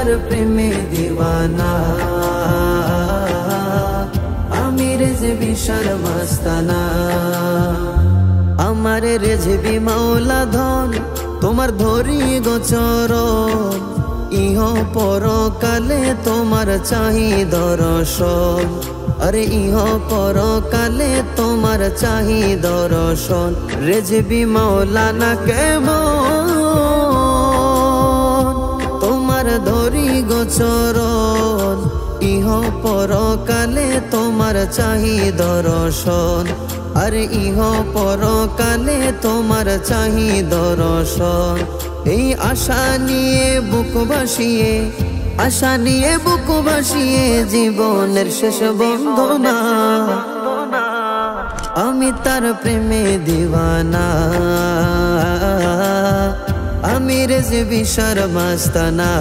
তার প্রেমে দিওয়ানা, আমি রেজবি শর্মাস্তানা। আমার রেজবি মাওলা ধন, তোমার ধরি গোচরণ, ইহ পরকালে তোমার চাহি দর্শন। আরে ইহ পরকালে তোমার চাহি দর্শন। রেজবি মাওলানা কেমন তোমার ধরি গোচরণ, ইহ পরকালে তোমার চাহি দর্শন। আরে ইহ পরকালে তোমার চাহি দর্শন। এই আশা নিয়ে বুক ভাসিয়ে, আশা নিয়ে বুক ভাসিয়ে জীবনের শেষ বন্দনা, আমি তার প্রেমে দিওয়ানা, আমি রেজবি শর্মাস্তানা।